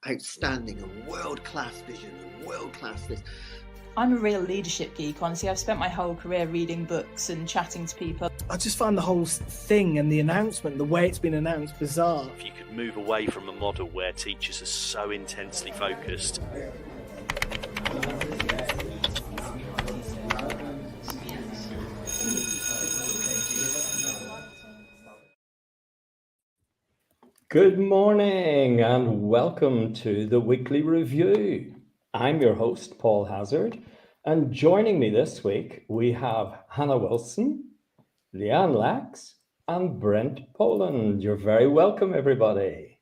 outstanding and world-class vision and world-class this. I'm a real leadership geek, honestly. I've spent my whole career reading books and chatting to people. I just find the whole thing and the announcement, the way it's been announced, bizarre. If you could move away from a model where teachers are so intensely focused. Good morning and welcome to the weekly review. I'm your host, Paul Hazard, and joining me this week we have Hannah Wilson, Leanne Lax, and Brent Poland. You're very welcome, everybody.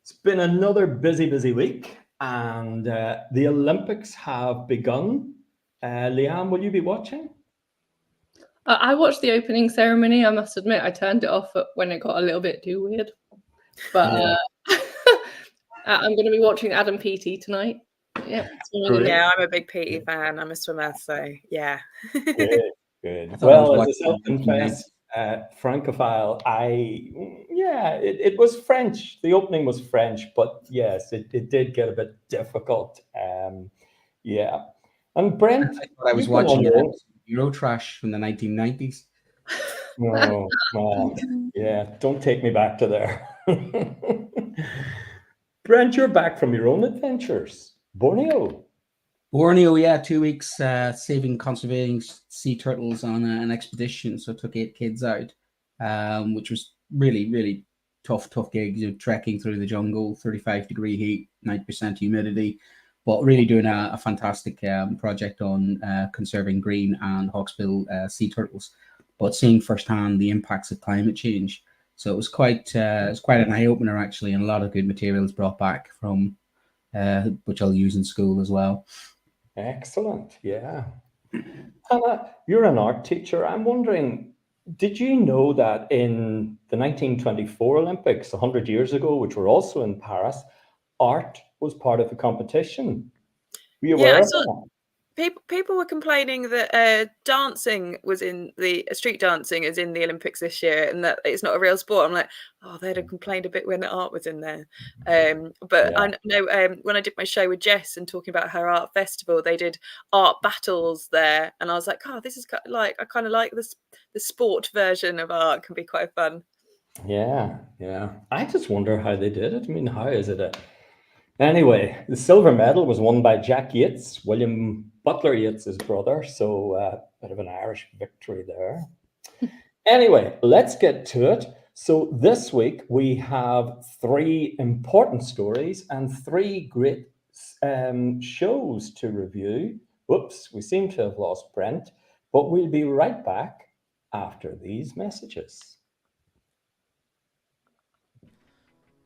It's been another busy week, and the Olympics have begun. Leanne, will you be watching? I watched the opening ceremony. I must admit, I turned it off when it got a little bit too weird. But I'm going to be watching Adam Peaty tonight. Yeah, I'm a big Peaty fan. I'm a swimmer, so yeah. Good. Well, as a self-confessed Francophile, it was French. The opening was French, but yes, it did get a bit difficult. And Brent, I thought I was watching Eurotrash from the 1990s. Don't take me back to there. Brent, you're back from your own adventures. Borneo, 2 weeks saving, conserving sea turtles on an expedition. So I took 8 kids out, which was really tough gig. Trekking through the jungle, 35-degree heat, 90% humidity, but really doing a fantastic project on conserving green and hawksbill sea turtles, but seeing firsthand the impacts of climate change. So it was quite an eye-opener, actually, and a lot of good materials brought back from which I'll use in school as well. Excellent, yeah. Hannah, you're an art teacher. I'm wondering, did you know that in the 1924 Olympics, 100 years ago, which were also in Paris, art was part of the competition? Were you aware of that? People were complaining that dancing was in the street dancing is in the Olympics this year, and that it's not a real sport. I'm like, they'd have complained a bit when the art was in there. I know when I did my show with Jess and talking about her art festival, they did art battles there, and I was like, this is like, I kind of like this. The sport version of art can be quite fun. Yeah. I just wonder how they did it. I mean, how is it? Anyway, the silver medal was won by Jack Yates, William Butler Yeats' brother, so a bit of an Irish victory there. Anyway, let's get to it. So this week we have 3 important stories and 3 great shows to review. Whoops, we seem to have lost Brent, but we'll be right back after these messages.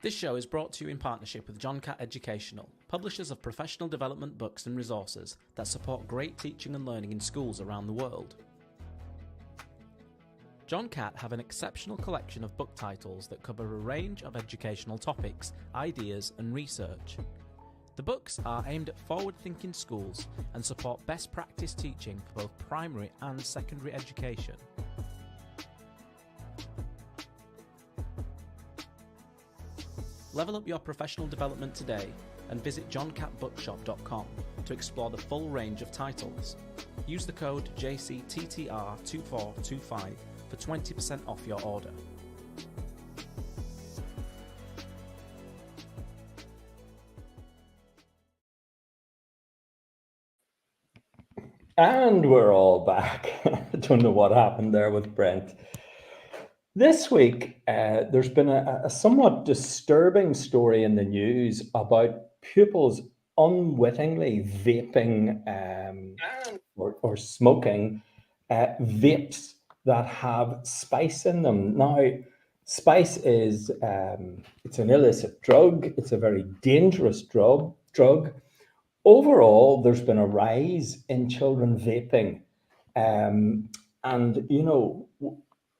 This show is brought to you in partnership with John Catt Educational, publishers of professional development books and resources that support great teaching and learning in schools around the world. John Catt have an exceptional collection of book titles that cover a range of educational topics, ideas and research. The books are aimed at forward-thinking schools and support best practice teaching for both primary and secondary education. Level up your professional development today and visit johncattbookshop.com to explore the full range of titles. Use the code JCTTR2425 for 20% off your order. And we're all back. I don't know what happened there with Brent. This week, there's been a somewhat disturbing story in the news about pupils unwittingly vaping or smoking vapes that have spice in them. Now, spice is it's an illicit drug. It's a very dangerous drug. Overall, there's been a rise in children vaping, and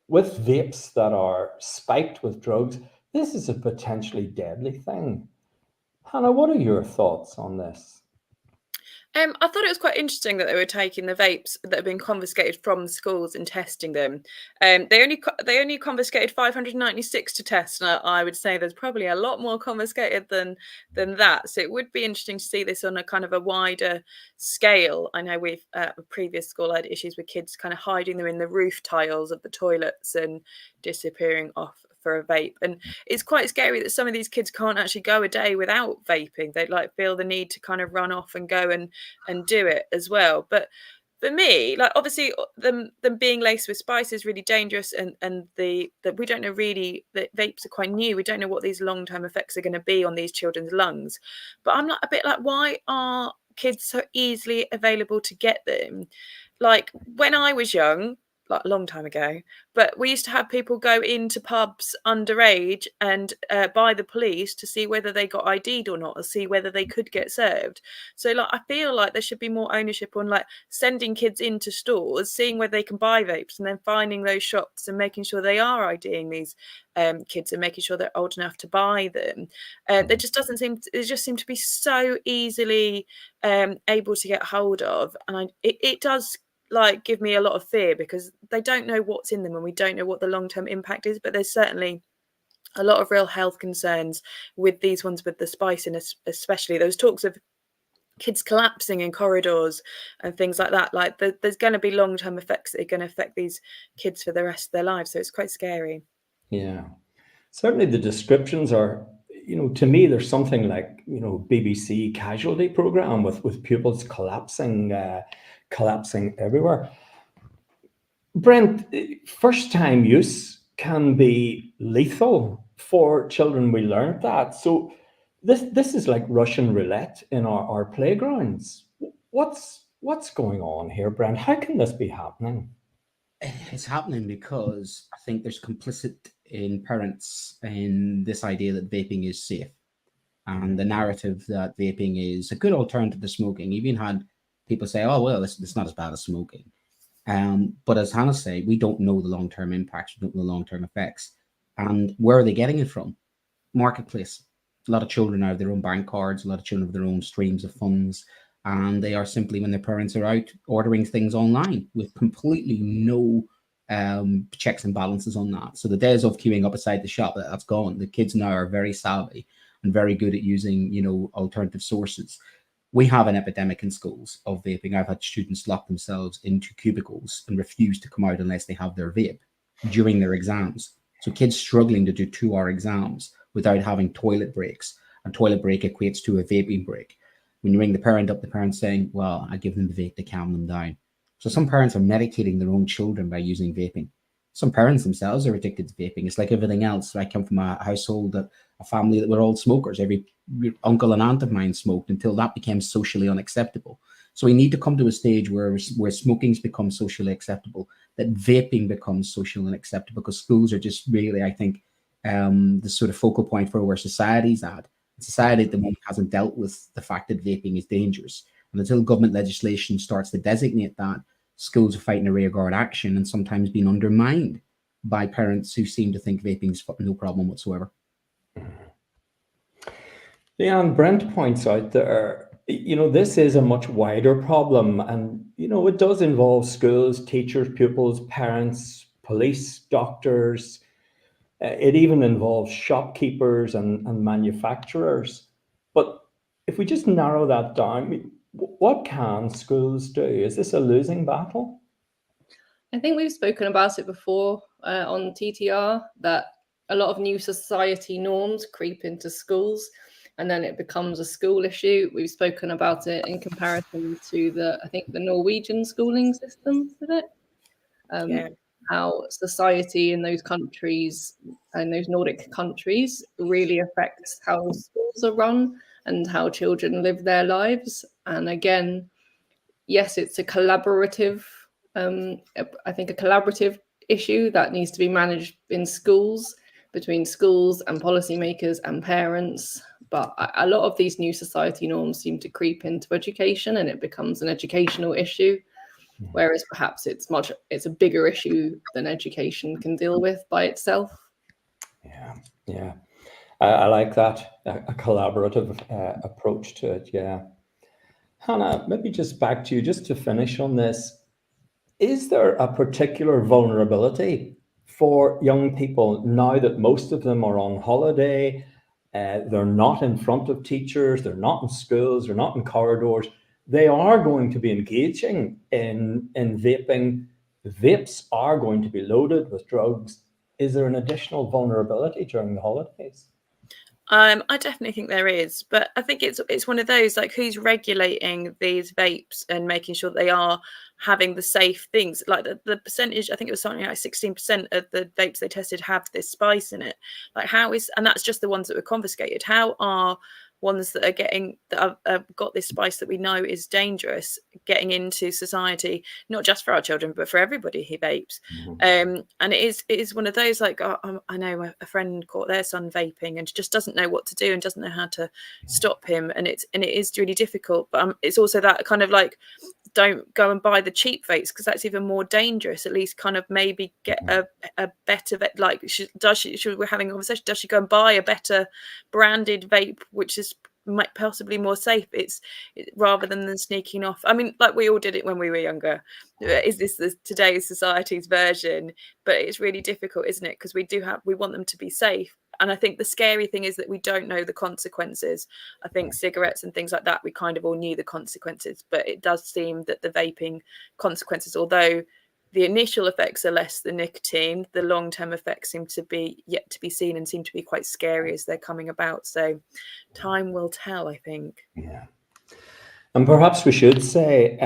with vapes that are spiked with drugs, this is a potentially deadly thing. Hannah, what are your thoughts on this? I thought it was quite interesting that they were taking the vapes that have been confiscated from schools and testing them. They only confiscated 596 to test, and I would say there's probably a lot more confiscated than that. So it would be interesting to see this on a kind of a wider scale. I know we've a previous school had issues with kids kind of hiding them in the roof tiles of the toilets and disappearing off for a vape, and it's quite scary that some of these kids can't actually go a day without vaping. They like feel the need to kind of run off and go and do it as well. But for me, like obviously them being laced with spice is really dangerous, and that we don't know really, that vapes are quite new. We don't know what these long-term effects are going to be on these children's lungs. But I'm a bit like, why are kids so easily available to get them? Like when I was young, like a long time ago, but we used to have people go into pubs underage and by the police to see whether they got ID'd or not, or see whether they could get served. So like I feel like there should be more ownership on like sending kids into stores, seeing whether they can buy vapes, and then finding those shops and making sure they are IDing these kids and making sure they're old enough to buy them. There just doesn't seem it just seem to be so easily able to get hold of, and it does like give me a lot of fear, because they don't know what's in them and we don't know what the long-term impact is. But there's certainly a lot of real health concerns with these ones with the spice, and especially those talks of kids collapsing in corridors and things like that. Like there's going to be long-term effects that are going to affect these kids for the rest of their lives. So it's quite scary. Yeah, certainly the descriptions are, to me, there's something like, BBC casualty program with pupils collapsing everywhere. Brent, first time use can be lethal for children. We learned that. So this is like Russian roulette in our playgrounds. What's going on here, Brent? How can this be happening? It's happening because I think there's complicit in parents in this idea that vaping is safe, and the narrative that vaping is a good alternative to smoking. You've even had people say, "Oh well, it's not as bad as smoking." But as Hannah said, we don't know the long-term impacts, we don't know the long-term effects. And where are they getting it from? Marketplace. A lot of children have their own bank cards, a lot of children have their own streams of funds, and they are simply, when their parents are out, ordering things online with completely no checks and balances on that. So the days of queuing up beside the shop, that's gone. The kids now are very savvy and very good at using, alternative sources. We have an epidemic in schools of vaping. I've had students lock themselves into cubicles and refuse to come out unless they have their vape during their exams. So kids struggling to do 2-hour exams without having toilet breaks. A toilet break equates to a vaping break. When you ring the parent up, the parent's saying, well, I give them the vape to calm them down. So some parents are medicating their own children by using vaping. Some parents themselves are addicted to vaping. It's like everything else. I come from a household, a family that were all smokers. Every uncle and aunt of mine smoked until that became socially unacceptable. So we need to come to a stage where smoking's become socially acceptable, that vaping becomes socially unacceptable, because schools are just really, I think, the sort of focal point for where society's at. Society at the moment hasn't dealt with the fact that vaping is dangerous. And until government legislation starts to designate that, schools are fighting a rearguard action and sometimes being undermined by parents who seem to think vaping is no problem whatsoever. Yeah, and Brent points out there, this is a much wider problem, and, it does involve schools, teachers, pupils, parents, police, doctors. It even involves shopkeepers and manufacturers. But if we just narrow that down, what can schools do? Is this a losing battle? I think we've spoken about it before on TTR, that a lot of new society norms creep into schools and then it becomes a school issue. We've spoken about it in comparison to the Norwegian schooling system, is it? Yeah. How society in those countries and those Nordic countries really affects how schools are run and how children live their lives. And again, yes, it's a collaborative, I think a collaborative issue that needs to be managed in schools, between schools and policymakers and parents. But a lot of these new society norms seem to creep into education and it becomes an educational issue. Whereas perhaps it's a bigger issue than education can deal with by itself. Yeah. I like that, a collaborative approach to it, yeah. Hannah, maybe just back to you, just to finish on this. Is there a particular vulnerability for young people now that most of them are on holiday? They're not in front of teachers, they're not in schools, they're not in corridors. They are going to be engaging in vaping. Vapes are going to be loaded with drugs. Is there an additional vulnerability during the holidays? I definitely think there is, but I think it's one of those, like, who's regulating these vapes and making sure they are having the safe things. Like the percentage, I think it was something like 16% of the vapes they tested have this spice in it. Like, and that's just the ones that were confiscated. How are ones that are have got this spice that we know is dangerous getting into society, not just for our children but for everybody who vapes? And it is one of those, like, I know a friend caught their son vaping and just doesn't know what to do and doesn't know how to stop him, and it is really difficult. But it's also that kind of like, don't go and buy the cheap vapes, because that's even more dangerous. At least kind of maybe get a better like, should we're having a conversation, does she go and buy a better branded vape which is possibly more safe, rather than sneaking off? I mean, like, we all did it when we were younger. Is this today's society's version? But it's really difficult, isn't it? Because we want them to be safe. And I think the scary thing is that we don't know the consequences. I think cigarettes and things like that, we kind of all knew the consequences, but it does seem that the vaping consequences, although the initial effects are less than nicotine, the long-term effects seem to be yet to be seen and seem to be quite scary as they're coming about. So time will tell, I think. Yeah. And perhaps we should say,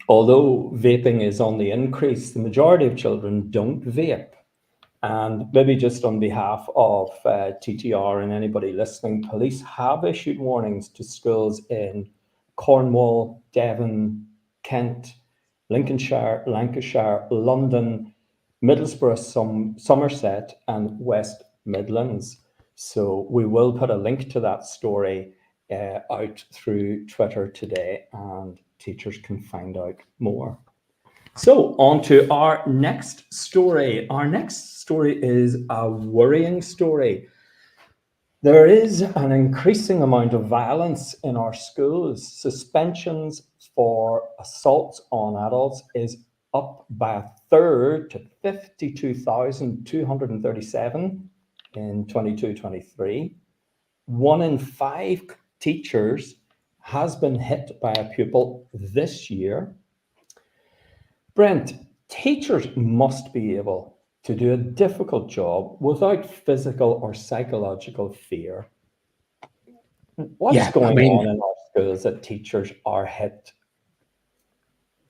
although vaping is on the increase, the majority of children don't vape. And maybe just on behalf of TTR and anybody listening, police have issued warnings to schools in Cornwall, Devon, Kent, Lincolnshire, Lancashire, London, Middlesbrough, Somerset, and West Midlands. So we will put a link to that story out through Twitter today, and teachers can find out more. So on to our next story. Our next story is a worrying story. There is an increasing amount of violence in our schools. Suspensions for assaults on adults is up by a third to 52,237 in 22-23. 1 in 5 teachers has been hit by a pupil this year. Brent, teachers must be able to do a difficult job without physical or psychological fear. What's going on in our schools that teachers are hit?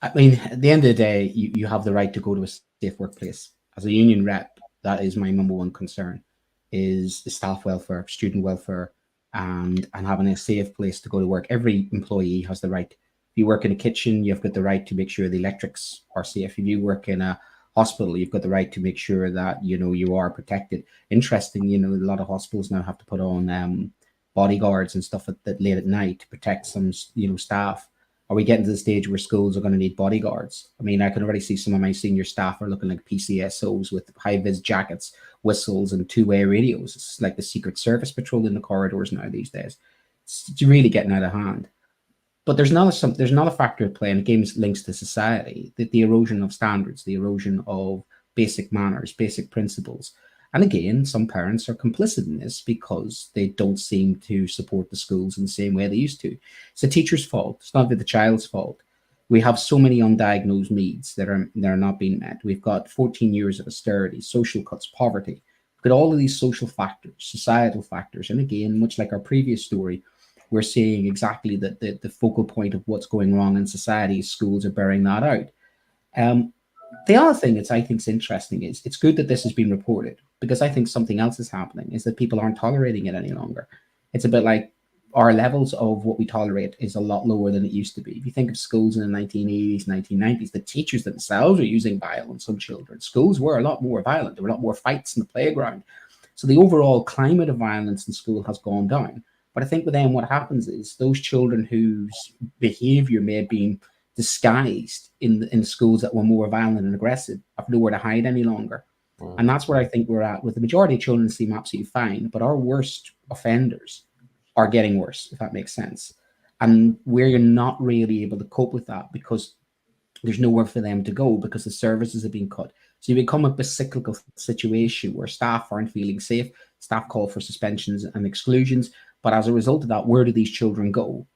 I mean, at the end of the day, you have the right to go to a safe workplace. As a union rep, that is my number one concern, is the staff welfare, student welfare, and having a safe place to go to work. Every employee has the right. If you work in a kitchen, you've got the right to make sure the electrics are safe. If you work in a hospital, you've got the right to make sure that, you are protected. Interesting, a lot of hospitals now have to put on bodyguards and stuff that late at night to protect some, staff. Are we getting to the stage where schools are going to need bodyguards? I mean, I can already see some of my senior staff are looking like PCSOs with high-vis jackets, whistles, and two-way radios. It's like the Secret Service patrol in the corridors now these days. It's really getting out of hand. But there's not a factor at play, and again, it links to society, that the erosion of standards, the erosion of basic manners, basic principles. And again, some parents are complicit in this because they don't seem to support the schools in the same way they used to. It's the teacher's fault. It's not the child's fault. We have so many undiagnosed needs that are not being met. We've got 14 years of austerity, social cuts, poverty. We've got all of these social factors, societal factors. And again, much like our previous story, we're seeing exactly the focal point of what's going wrong in society. Schools are bearing that out. The other thing that I think is interesting is it's good that this has been reported, because I think something else is happening, is that people aren't tolerating it any longer. It's a bit like our levels of what we tolerate is a lot lower than it used to be. If you think of schools in the 1980s, 1990s, the teachers themselves are using violence on children. Schools were a lot more violent. There were a lot more fights in the playground. So the overall climate of violence in school has gone down. But I think with them, what happens is those children whose behavior may have been disguised in schools that were more violent and aggressive have nowhere to hide any longer. And that's where I think we're at. With the majority of children seem absolutely fine, but our worst offenders are getting worse, if that makes sense. And we're not really able to cope with that because there's nowhere for them to go because the services have been cut. So you become a cyclical situation where staff aren't feeling safe, staff call for suspensions and exclusions. But as a result of that, where do these children go?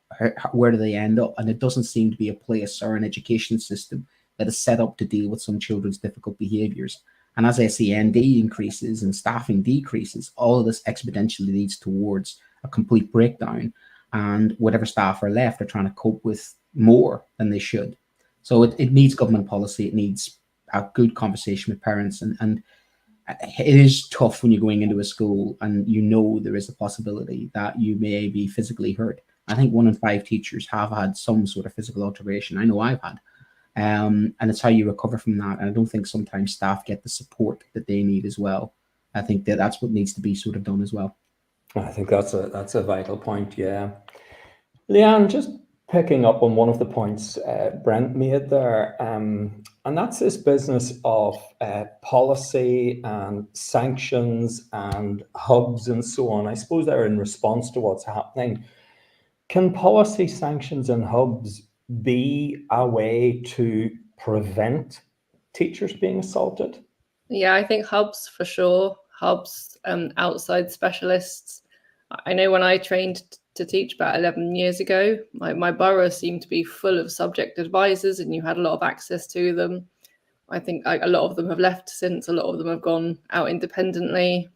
Where do they end up? And it doesn't seem to be a place or an education system that is set up to deal with some children's difficult behaviours. And as SEND increases and staffing decreases, all of this exponentially leads towards a complete breakdown. And whatever staff are left are trying to cope with more than they should. So it needs government policy. It needs a good conversation with parents. And it is tough when you're going into a school and you know there is a possibility that you may be physically hurt. I think 1 in 5 teachers have had some sort of physical alteration. I know I've had. And it's how you recover from that. And I don't think sometimes staff get the support that they need as well. I think that's what needs to be sort of done as well. I think that's a vital point, yeah. Leanne, just picking up on one of the points Brent made there, and that's this business of policy and sanctions and hubs and so on. I suppose they're in response to what's happening. Can policy, sanctions and hubs be a way to prevent teachers being assaulted? Yeah, I think hubs for sure. Hubs, outside specialists. I know when I trained to teach about 11 years ago, my borough seemed to be full of subject advisors and you had a lot of access to them. I think a lot of them have left since, a lot of them have gone out independently.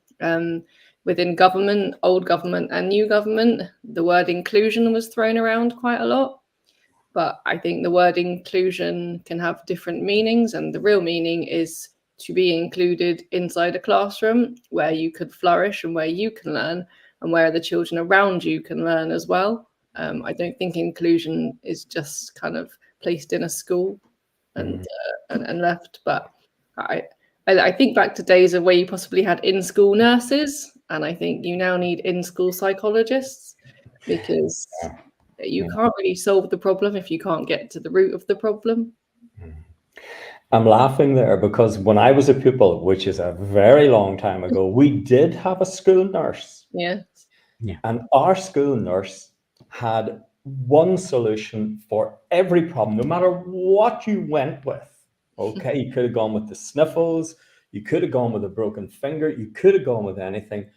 Within government, old government and new government, the word inclusion was thrown around quite a lot. But I think the word inclusion can have different meanings, and the real meaning is to be included inside a classroom where you could flourish and where you can learn and where the children around you can learn as well. I don't think inclusion is just kind of placed in a school and left. But I think back to days of where you possibly had in-school nurses, and I think you now need in-school psychologists because you can't really solve the problem if you can't get to the root of the problem. I'm laughing there because when I was a pupil, which is a very long time ago, we did have a school nurse. Yeah. And our school nurse had one solution for every problem, no matter what you went with. Okay, you could have gone with the sniffles, you could have gone with a broken finger, you could have gone with anything.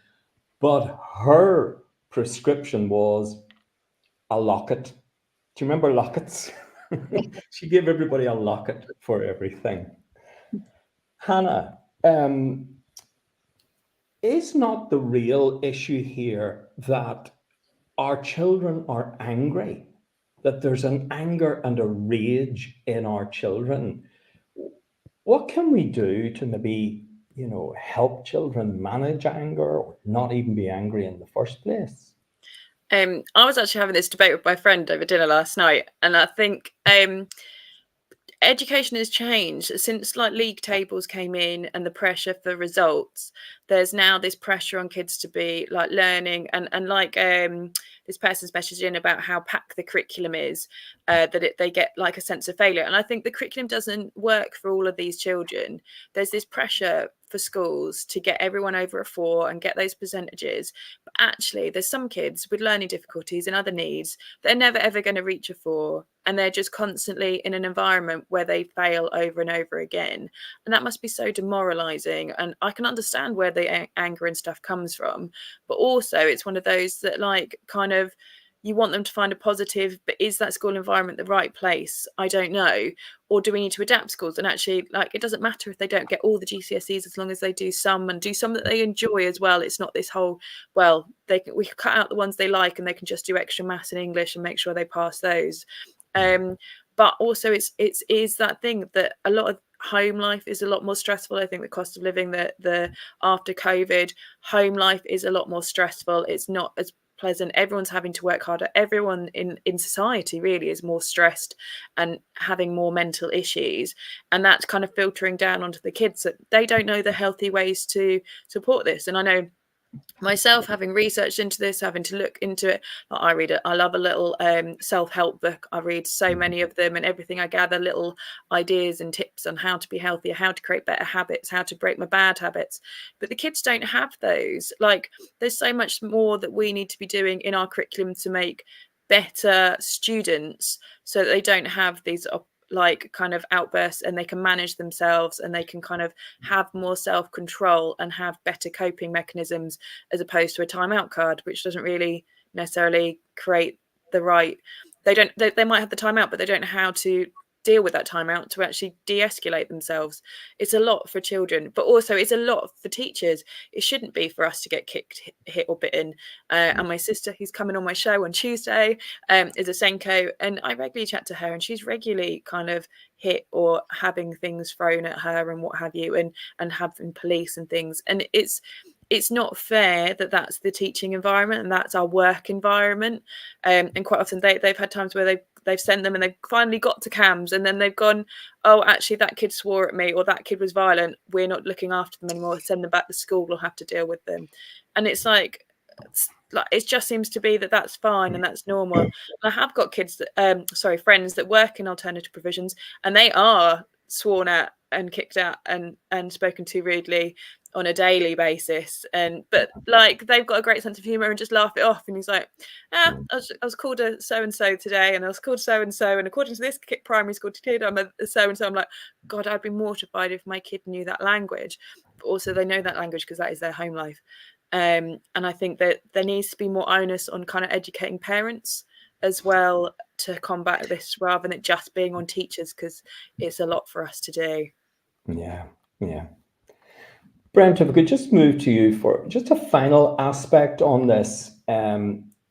But her prescription was a locket. Do you remember lockets? She gave everybody a locket for everything. Hannah, is not the real issue here that our children are angry, that there's an anger and a rage in our children? What can we do to maybe, help children manage anger or not even be angry in the first place? I was actually having this debate with my friend over dinner last night, and I think education has changed since league tables came in and the pressure for results. There's now this pressure on kids to be learning and this person's messaging about how packed the curriculum is, that they get a sense of failure. And I think the curriculum doesn't work for all of these children. There's this pressure for schools to get everyone over a 4 and get those percentages. But actually, there's some kids with learning difficulties and other needs that are never, ever going to reach a 4. And they're just constantly in an environment where they fail over and over again. And that must be so demoralizing. And I can understand where the anger and stuff comes from. But also, it's one of those that you want them to find a positive, but is that school environment the right place? I don't know. Or do we need to adapt schools? And actually, it doesn't matter if they don't get all the GCSEs as long as they do some and do some that they enjoy as well. It's not this whole, we can cut out the ones they like and they can just do extra maths and English and make sure they pass those. But also it is that thing that a lot of home life is a lot more stressful. I think the cost of living, the after COVID, home life is a lot more stressful. It's not as pleasant. Everyone's having to work harder. Everyone in society really is more stressed and having more mental issues. And that's kind of filtering down onto the kids that they don't know the healthy ways to support this. And I know myself, having researched into this, having to look into it, I love a little self-help book. I read so many of them, and everything I gather little ideas and tips on how to be healthier, how to create better habits, how to break my bad habits. But the kids don't have those. There's so much more that we need to be doing in our curriculum to make better students so that they don't have these like kind of outbursts, and they can manage themselves, and they can kind of have more self-control and have better coping mechanisms, as opposed to a timeout card, which doesn't really necessarily create the right, they might have the timeout, but they don't know how to deal with that timeout to actually de-escalate themselves. It's a lot for children, but also it's a lot for teachers. It shouldn't be for us to get kicked, hit or bitten. And my sister, who's coming on my show on Tuesday, is a Senko, and I regularly chat to her, and she's regularly kind of hit or having things thrown at her and what have you, and having police and things. And it's not fair that that's the teaching environment and that's our work environment. And quite often they've had times where they've sent them and they've finally got to CAMS, and then they've gone, oh, actually that kid swore at me, or that kid was violent, we're not looking after them anymore, send them back to school, we'll have to deal with them. And it's like it just seems to be that that's fine and that's normal. And I have got kids that friends that work in alternative provisions, and they are sworn at and kicked at and spoken to rudely on a daily basis, but like they've got a great sense of humor and just laugh it off. And he's like, I was called a so and so today, and I was called so and so, and according to this primary school kid, I'm a so and so. I'm like, God, I'd be mortified if my kid knew that language. But also they know that language because that is their home life. And I think that there needs to be more onus on kind of educating parents as well to combat this, rather than it just being on teachers, because it's a lot for us to do. Yeah. Brent, if we could just move to you for just a final aspect on this.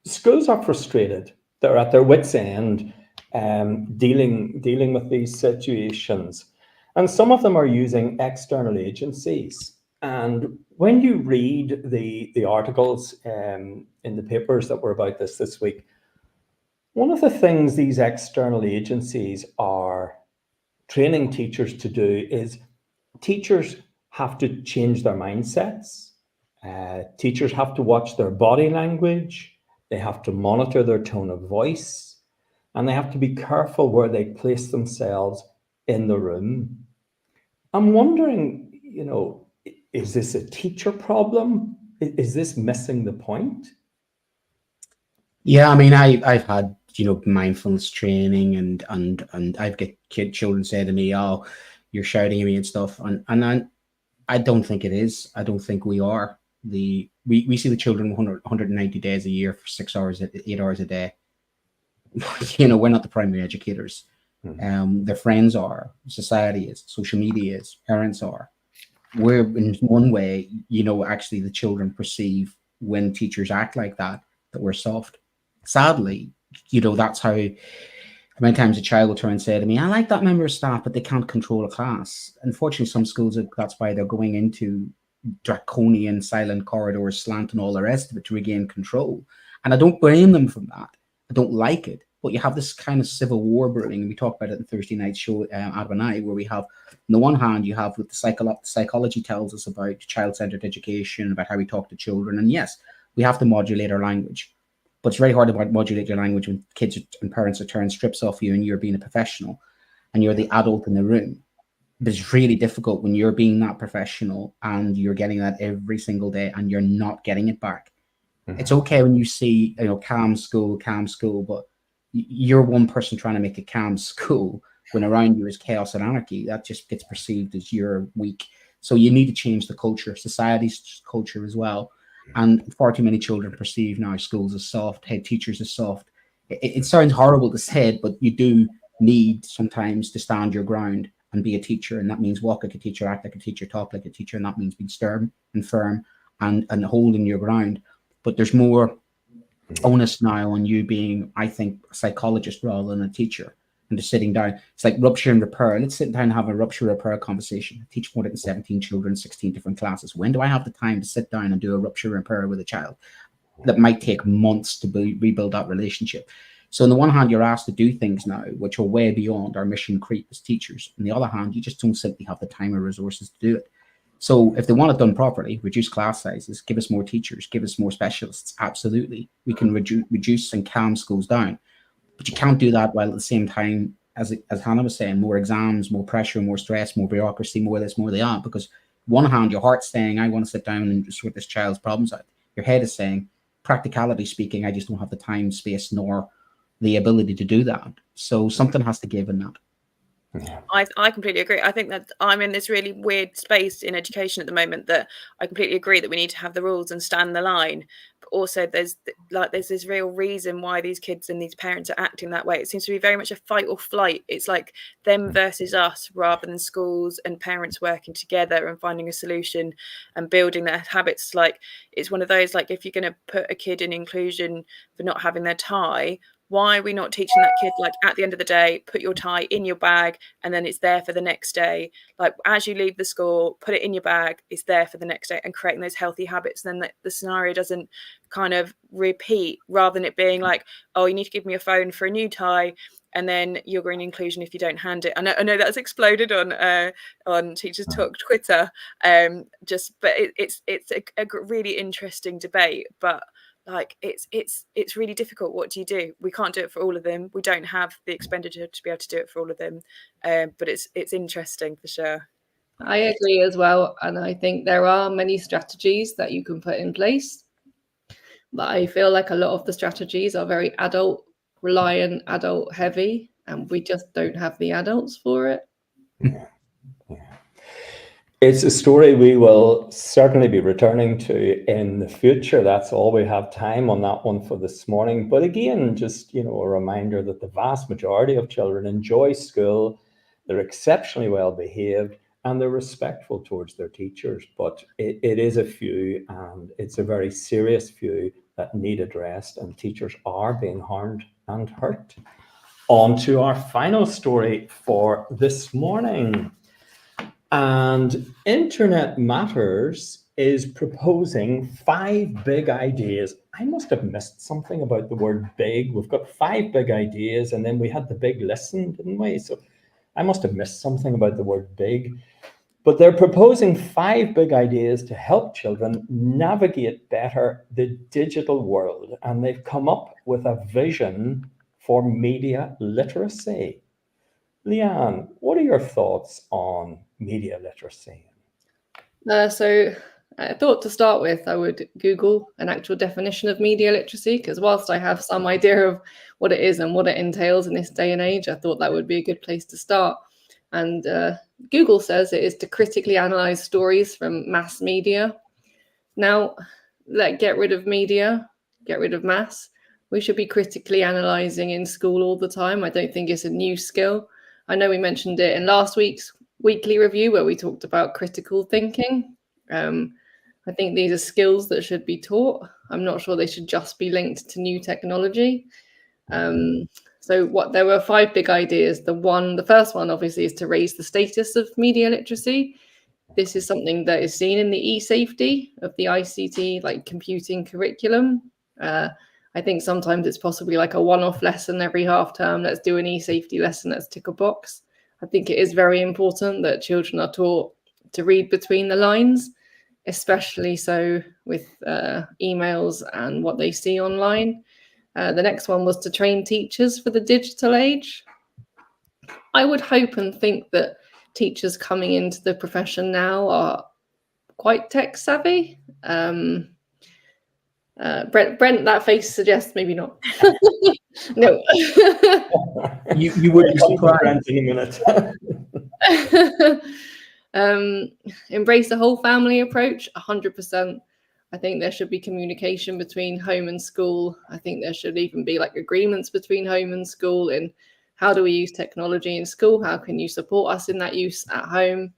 Schools are frustrated. They're at their wits' end dealing with these situations. And some of them are using external agencies. And when you read the articles in the papers that were about this week, one of the things these external agencies are training teachers to do is teachers have to change their mindsets. Teachers have to watch their body language. They have to monitor their tone of voice, and they have to be careful where they place themselves in the room. I'm wondering, is this a teacher problem? Is this missing the point? Yeah, I mean, I've had mindfulness training, and I've got children say to me, "Oh, you're shouting at me" and stuff, and I don't think it is. I don't think we are. We see the children 190 days a year for 6 hours, 8 hours a day. We're not the primary educators. Their friends are, society is, social media is, parents are. We're in one way, actually the children perceive when teachers act like that we're soft. Sadly, that's how many times a child will turn and say to me, I like that member of staff, but they can't control a class. Unfortunately, some schools, that's why they're going into draconian silent corridors, slant, and all the rest of it to regain control. And I don't blame them for that. I don't like it. But you have this kind of civil war brewing. We talked about it in Thursday night's show, Adam and I, where we have, on the one hand, you have what the psychology tells us about child-centered education, about how we talk to children. And yes, we have to modulate our language. But it's very hard to modulate your language when kids and parents are turning strips off you and you're being a professional and you're the adult in the room. But it's really difficult when you're being that professional and you're getting that every single day and you're not getting it back. It's okay when you see, calm school, but you're one person trying to make a calm school when around you is chaos and anarchy. That just gets perceived as you're weak. So you need to change the culture, society's culture as well. And far too many children perceive now schools as soft, head teachers as soft. It sounds horrible to say it, but you do need sometimes to stand your ground and be a teacher. And that means walk like a teacher, act like a teacher, talk like a teacher. And that means being stern and firm and holding your ground. But there's more onus now on you being, I think, a psychologist rather than a teacher, and just sitting down. It's like rupture and repair. Let's sit down and have a rupture repair conversation. I teach more than 17 children, 16 different classes. When do I have the time to sit down and do a rupture repair with a child? That might take months to rebuild that relationship. So on the one hand, you're asked to do things now which are way beyond our mission creep as teachers. On the other hand, you just don't simply have the time or resources to do it. So if they want it done properly, reduce class sizes, give us more teachers, give us more specialists. Absolutely. We can reduce and calm schools down. But you can't do that while at the same time, as Hannah was saying, more exams, more pressure, more stress, more bureaucracy, more this, more that. Because one hand, your heart's saying, I want to sit down and sort this child's problems out. Your head is saying, practicality speaking, I just don't have the time, space, nor the ability to do that. So something has to give in that. I completely agree. I think that I'm in this really weird space in education at the moment that I completely agree that we need to have the rules and stand the line. But also there's this real reason why these kids and these parents are acting that way. It seems to be very much a fight or flight. It's like them versus us rather than schools and parents working together and finding a solution and building their habits. Like it's one of those, like if you're going to put a kid in inclusion for not having their tie, why are we not teaching that kid, like, at the end of the day, put your tie in your bag and then it's there for the next day? Like, as you leave the school, put it in your bag, it's there for the next day, and creating those healthy habits. And then the scenario doesn't kind of repeat, rather than it being like, oh, you need to give me a phone for a new tie, and then you're in inclusion if you don't hand it. I know that's exploded on Teachers Talk Twitter. But it's a really interesting debate. But like it's really difficult. What do you do? We can't do it for all of them. We don't have the expenditure to be able to do it for all of them. But it's interesting for sure. I agree as well, and I think there are many strategies that you can put in place, but I feel like a lot of the strategies are very adult reliant, adult heavy, and we just don't have the adults for it. Yeah. It's a story we will certainly be returning to in the future. That's all we have time on that one for this morning. But again, just, a reminder that the vast majority of children enjoy school, they're exceptionally well behaved, and they're respectful towards their teachers. But it is a few, and it's a very serious few that need addressed, and teachers are being harmed and hurt. On to our final story for this morning. And Internet Matters is proposing 5 big ideas. I must have missed something about the word big. We've got 5 big ideas, and then we had the big listen, didn't we? So I must have missed something about the word big. But they're proposing 5 big ideas to help children navigate better the digital world. And they've come up with a vision for media literacy. Leanne, what are your thoughts on media literacy? So I thought to start with, I would Google an actual definition of media literacy, because whilst I have some idea of what it is and what it entails in this day and age, I thought that would be a good place to start. And Google says it is to critically analyze stories from mass media. Now, get rid of media, get rid of mass. We should be critically analyzing in school all the time. I don't think it's a new skill. I know we mentioned it in last week's weekly review where we talked about critical thinking. I think these are skills that should be taught. I'm not sure they should just be linked to new technology. So there were 5 big ideas. The first one obviously is to raise the status of media literacy. This is something that is seen in the e-safety of the ICT, like computing curriculum. I think sometimes it's possibly like a one-off lesson every half term. Let's do an e-safety lesson. Let's tick a box. I think it is very important that children are taught to read between the lines, especially so with emails and what they see online. The next one was to train teachers for the digital age. I would hope and think that teachers coming into the profession now are quite tech savvy. Brent, that face suggests maybe not. No. you would be surprised in a minute. Embrace the whole family approach, 100%. I think there should be communication between home and school. I think there should even be like agreements between home and school in how do we use technology in school? How can you support us in that use at home?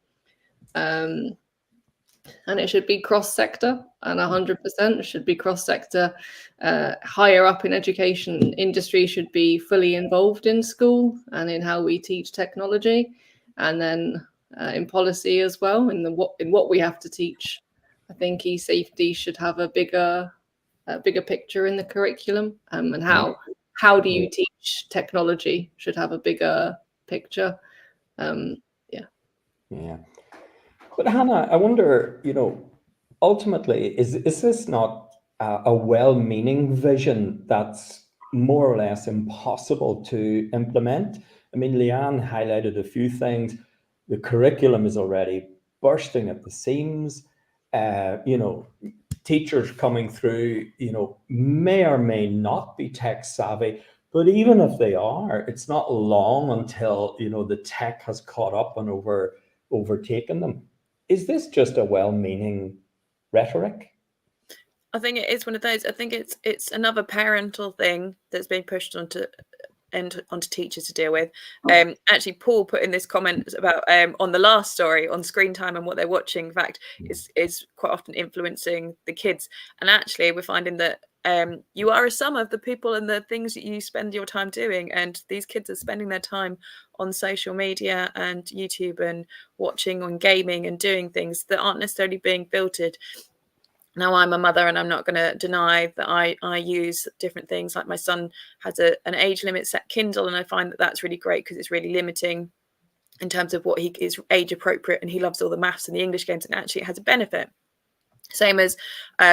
And it should be cross-sector, and 100% should be cross-sector. Higher up in education, industry should be fully involved in school and in how we teach technology, and then in policy as well, in what we have to teach. I think e-safety should have a bigger picture in the curriculum, and how do you teach technology should have a bigger picture. Yeah. But Hannah, I wonder, ultimately, is this not a well-meaning vision that's more or less impossible to implement? I mean, Leanne highlighted a few things. The curriculum is already bursting at the seams. Teachers coming through, may or may not be tech savvy. But even if they are, it's not long until, you know, the tech has caught up and overtaken them. Is this just a well-meaning rhetoric? I think it is one of those. I think it's another parental thing that's being pushed onto teachers to deal with. Actually, Paul put in this comment about on the last story on screen time and what they're watching. In fact, is quite often influencing the kids. And actually, we're finding that you are a sum of the people and the things that you spend your time doing. And these kids are spending their time on social media and YouTube and watching on gaming and doing things that aren't necessarily being filtered. Now, I'm a mother and I'm not going to deny that I use different things. Like my son has an age limit set Kindle, and I find that that's really great because it's really limiting in terms of what he is age appropriate, and he loves all the maths and the English games, and actually it has a benefit. Same as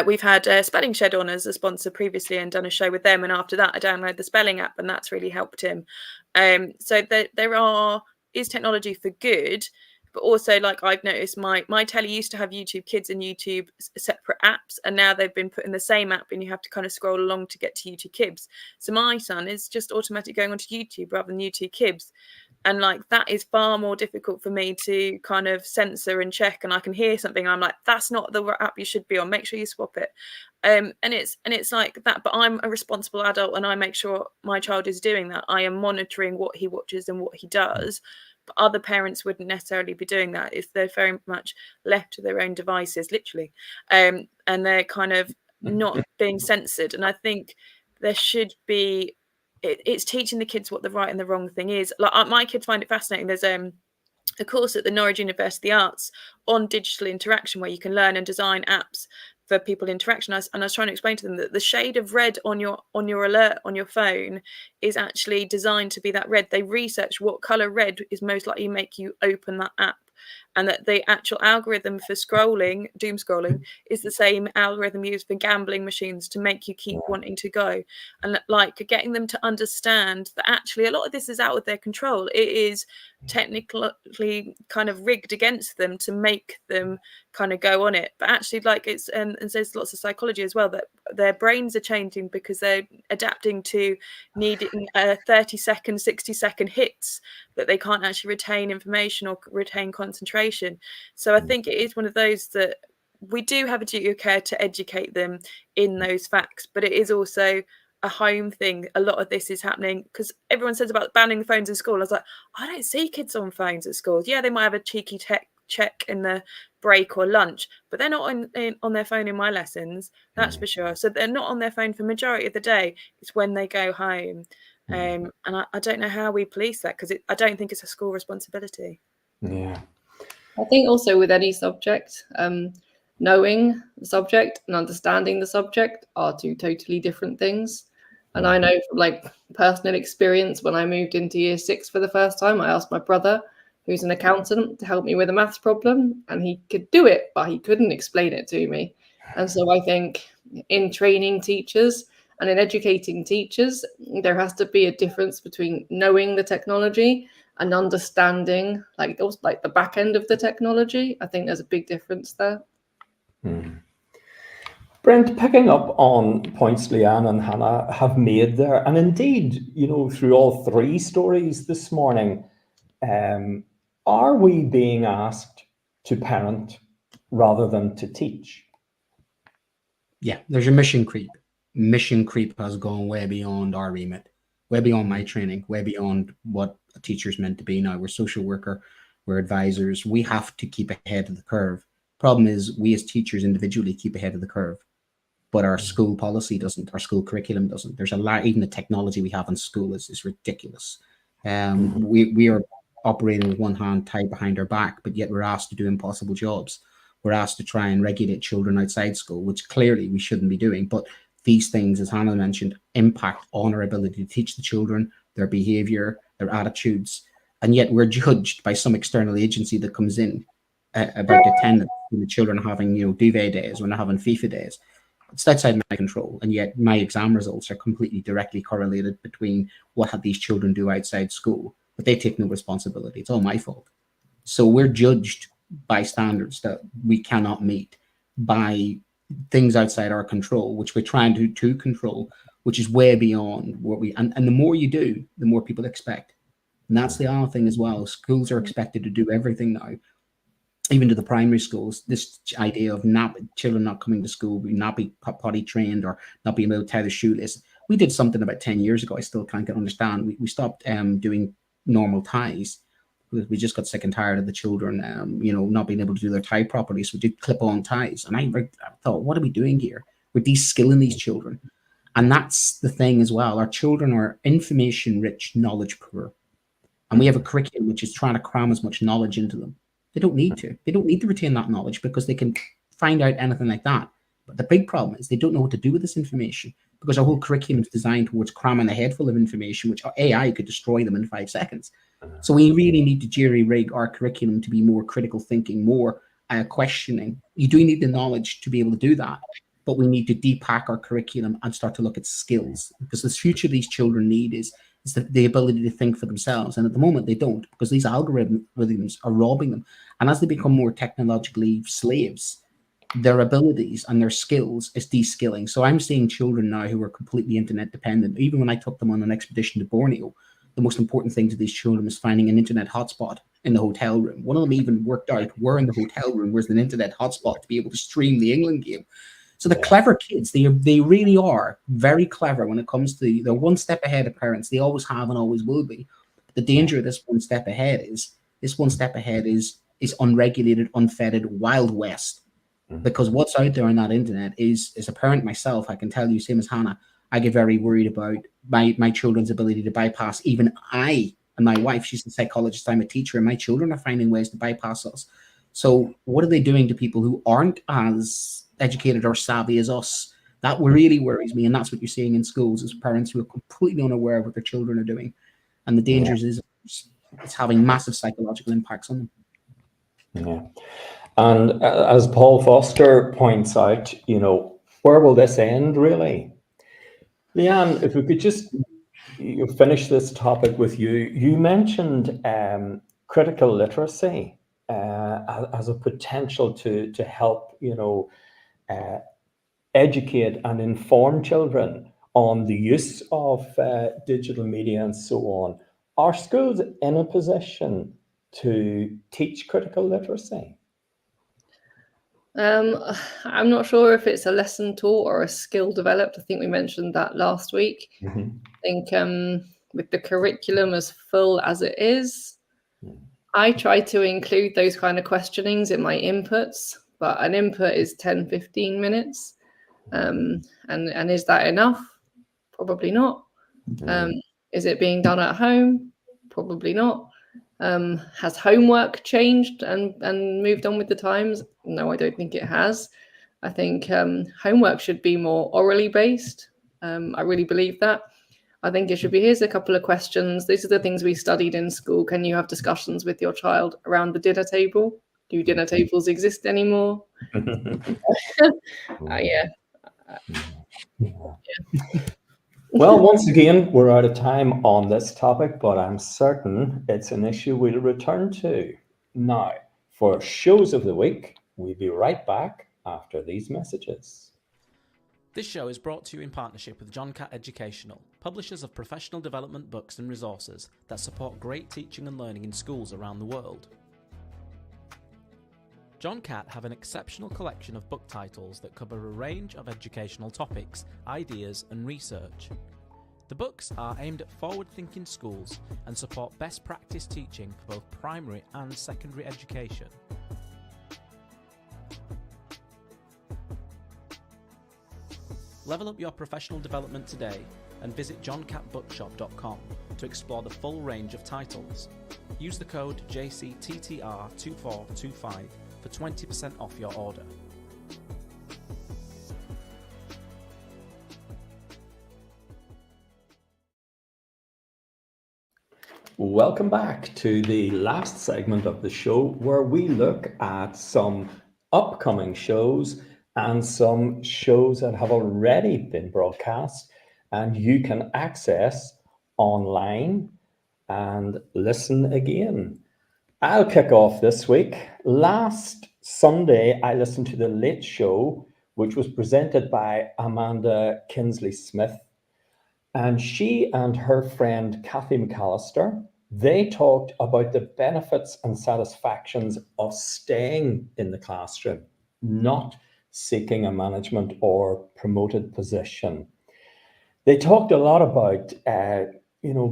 we've had Spelling Shed on as a sponsor previously and done a show with them, and after that I downloaded the spelling app, and that's really helped him. So there is technology for good. But also, like I've noticed, my telly used to have YouTube Kids and YouTube separate apps, and now they've been put in the same app, and you have to kind of scroll along to get to YouTube Kids. So my son is just automatically going onto YouTube rather than YouTube Kids, and like that is far more difficult for me to kind of censor and check. And I can hear something, I'm like, that's not the app you should be on. Make sure you swap it. And it's like that. But I'm a responsible adult, and I make sure my child is doing that. I am monitoring what he watches and what he does. But other parents wouldn't necessarily be doing that if they're very much left to their own devices, literally, and they're kind of not being censored. And I think there should be, it's teaching the kids what the right and the wrong thing is. Like my kids find it fascinating. There's a course at the Norwich University Arts on digital interaction where you can learn and design apps for people interaction. I was trying to explain to them that the shade of red on your alert on your phone is actually designed to be that red. They research what color red is most likely to make you open that app, and that the actual algorithm for doom scrolling, is the same algorithm used for gambling machines to make you keep wanting to go. And like getting them to understand that actually a lot of this is out of their control. It is technically kind of rigged against them to make them kind of go on it. But actually, like it's and there's lots of psychology as well, that their brains are changing because they're adapting to needing 30-second, 60-second hits, that they can't actually retain information or retain concentration. So I think it is one of those that we do have a duty of care to educate them in those facts, but it is also a home thing. A lot of this is happening because everyone says about banning phones in school. I was like, I don't see kids on phones at school. Yeah, they might have a cheeky tech check in the break or lunch, but they're not on their phone in my lessons, that's for sure. So they're not on their phone for majority of the day. It's when they go home. And I don't know how we police that, because I don't think it's a school responsibility. Yeah. I think also with any subject, knowing the subject and understanding the subject are two totally different things. And I know from like personal experience, when I moved into year 6 for the first time, I asked my brother, who's an accountant, to help me with a maths problem, and he could do it, but he couldn't explain it to me. And so I think in training teachers and in educating teachers, there has to be a difference between knowing the technology and understanding like the back end of the technology. I think there's a big difference there. Brent, picking up on points Leanne and Hannah have made there, and indeed, you know, through all 3 stories this morning, are we being asked to parent rather than to teach? Yeah, there's a mission creep. Mission creep has gone way beyond our remit, way beyond my training, way beyond what a teacher's meant to be now. We're social worker, we're advisors. We have to keep ahead of the curve. Problem is, we as teachers individually keep ahead of the curve, but our school policy doesn't, our school curriculum doesn't. There's a lot, even the technology we have in school is ridiculous. We are operating with one hand tied behind our back, but yet we're asked to do impossible jobs. We're asked to try and regulate children outside school, which clearly we shouldn't be doing. But these things, as Hannah mentioned, impact on our ability to teach the children, their behavior, their attitudes. And yet we're judged by some external agency that comes in about attendance. The children are having, you know, duvet days, when they're having FIFA days. It's outside my control. And yet my exam results are completely directly correlated between what these children do outside school. But they take no responsibility. It's all my fault. So we're judged by standards that we cannot meet, by things outside our control, which we're trying to control, which is way beyond what we, and the more you do, the more people expect. And that's the other thing as well. Schools are expected to do everything now, even to the primary schools. This idea of children not coming to school, not be potty trained or not being able to tie the shoelace. We did something about 10 years ago. I still can't understand. We stopped doing normal ties. We just got sick and tired of the children, not being able to do their tie properly. So we did clip-on ties. And I thought, what are we doing here? We're de-skilling these children. And that's the thing as well. Our children are information-rich, knowledge poor. And we have a curriculum which is trying to cram as much knowledge into them. They don't need to. They don't need to retain that knowledge because they can find out anything like that. But the big problem is they don't know what to do with this information because our whole curriculum is designed towards cramming a head full of information, which AI could destroy them in 5 seconds. So we really need to jerry-rig our curriculum to be more critical thinking, more questioning. You do need the knowledge to be able to do that, but we need to depack our curriculum and start to look at skills, because the future these children need is the ability to think for themselves. And at the moment, they don't, because these algorithms are robbing them. And as they become more technologically slaves, their abilities and their skills is de-skilling. So I'm seeing children now who are completely internet dependent. Even when I took them on an expedition to Borneo, the most important thing to these children is finding an internet hotspot in the hotel room. One of them even worked out where in the hotel room where's an internet hotspot to be able to stream the England game. So the clever kids, they really are very clever when it comes to, they're one step ahead of parents. They always have and always will be. But the danger of this one step ahead is unregulated, unfettered, Wild West. Because what's out there on that internet is, as a parent myself, I can tell you, same as Hannah, I get very worried about my children's ability to bypass. Even I and my wife, she's a psychologist, I'm a teacher, and my children are finding ways to bypass us. So what are they doing to people who aren't as educated or savvy as us? That really worries me, and that's what you're seeing in schools, is parents who are completely unaware of what their children are doing. And the dangers is it's having massive psychological impacts on them. Yeah. And as Paul Foster points out, where will this end really? Leanne, if we could just finish this topic with you. You mentioned critical literacy as a potential to help, educate and inform children on the use of digital media and so on. Are schools in a position to teach critical literacy? I'm not sure if it's a lesson taught or a skill developed. I think we mentioned that last week. I think with the curriculum as full as it is, I try to include those kind of questionings in my inputs, but an input is 10, 15 minutes. And is that enough? Probably not. Is it being done at home? Probably not. Has homework changed and moved on with the times? No, I don't think it has. I think homework should be more orally based. I really believe that. I think it should be, here's a couple of questions. These are the things we studied in school. Can you have discussions with your child around the dinner table? Do dinner tables exist anymore? Yeah. Well, once again, we're out of time on this topic, but I'm certain it's an issue we'll return to. Now, for shows of the week, we'll be right back after these messages. This show is brought to you in partnership with John Catt Educational, publishers of professional development books and resources that support great teaching and learning in schools around the world. John Catt have an exceptional collection of book titles that cover a range of educational topics, ideas and research. The books are aimed at forward-thinking schools and support best practice teaching for both primary and secondary education. Level up your professional development today and visit johncattbookshop.com to explore the full range of titles. Use the code JCTTR2425 for 20% off your order. Welcome back to the last segment of the show, where we look at some upcoming shows and some shows that have already been broadcast and you can access online and listen again. I'll kick off this week. Last Sunday, I listened to The Late Show, which was presented by Amanda Kinsley Smith. And she and her friend Kathy McAllister, they talked about the benefits and satisfactions of staying in the classroom, not seeking a management or promoted position. They talked a lot about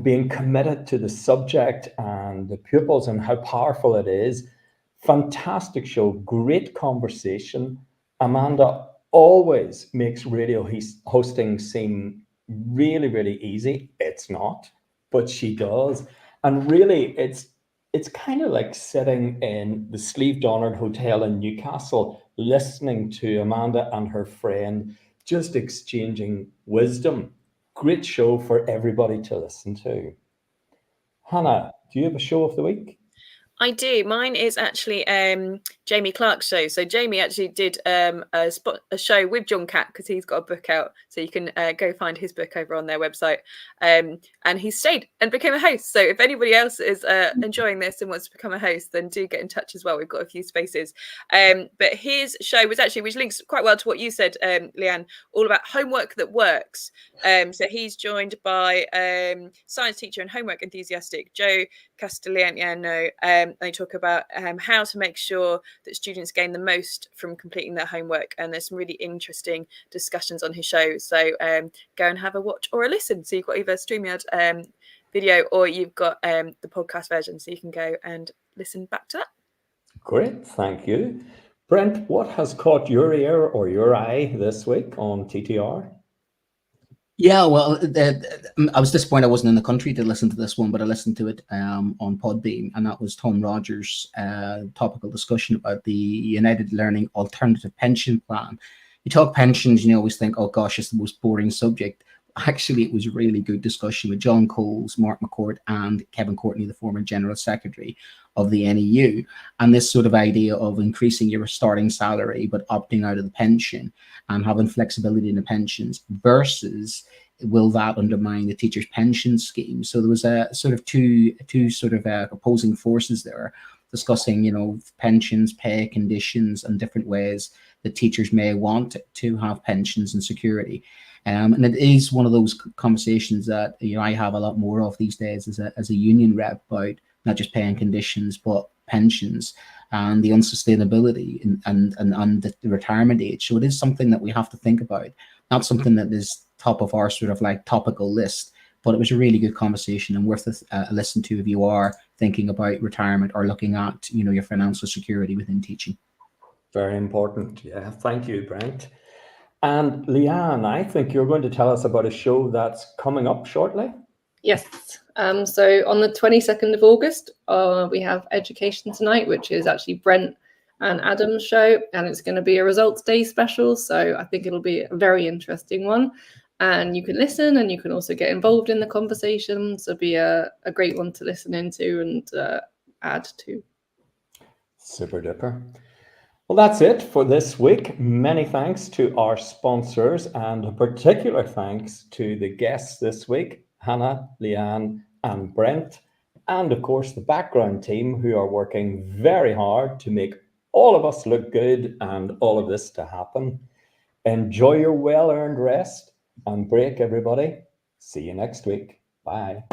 being committed to the subject and the pupils and how powerful it is. Fantastic show, great conversation. Amanda always makes radio hosting seem really, really easy. It's not, but she does. And really, it's kind of like sitting in the Sleeve Donard Hotel in Newcastle, listening to Amanda and her friend just exchanging wisdom. Great show for everybody to listen to. Hannah, do you have a show of the week? I do. Mine is actually Jamie Clark's show. So Jamie actually did a show with John Catt because he's got a book out. So you can go find his book over on their website. And he stayed and became a host. So if anybody else is enjoying this and wants to become a host, then do get in touch as well. We've got a few spaces. But his show was actually, which links quite well to what you said, Leanne, all about homework that works. So he's joined by science teacher and homework enthusiastic Joe Castellano. They talk about how to make sure that students gain the most from completing their homework, and there's some really interesting discussions on his show. So go and have a watch or a listen. So you've got either StreamYard video or you've got the podcast version, so you can go and listen back to that. Great, thank you. Brent, what has caught your ear or your eye this week on TTR? Yeah, well, I was disappointed I wasn't in the country to listen to this one, but I listened to it on Podbean, and that was Tom Rogers' topical discussion about the United Learning Alternative Pension Plan. You talk pensions, you always think, oh gosh, it's the most boring subject. Actually, it was a really good discussion with John Coles, Mark McCourt, and Kevin Courtney, the former General Secretary of the NEU, and this sort of idea of increasing your starting salary but opting out of the pension and having flexibility in the pensions versus will that undermine the teachers' pension scheme. So there was a sort of two sort of opposing forces there discussing, pensions, pay conditions, and different ways that teachers may want to have pensions and security. And it is one of those conversations that I have a lot more of these days as a union rep about not just paying conditions but pensions and the unsustainability and the retirement age. So it is something that we have to think about, not something that is top of our sort of like topical list. But it was a really good conversation and worth a listen to if you are thinking about retirement or looking at your financial security within teaching. Very important. Yeah, thank you, Brent. And Leanne, I think you're going to tell us about a show that's coming up shortly. Yes. So on the 22nd of August, we have Education Tonight, which is actually Brent and Adam's show, and it's going to be a results day special. So I think it'll be a very interesting one. And you can listen and you can also get involved in the conversation. So it'll be a great one to listen into and add to. Super duper. Well, that's it for this week. Many thanks to our sponsors and a particular thanks to the guests this week, Hannah, Leanne, and Brent, and of course the background team who are working very hard to make all of us look good and all of this to happen. Enjoy your well-earned rest and break, everybody. See you next week. Bye.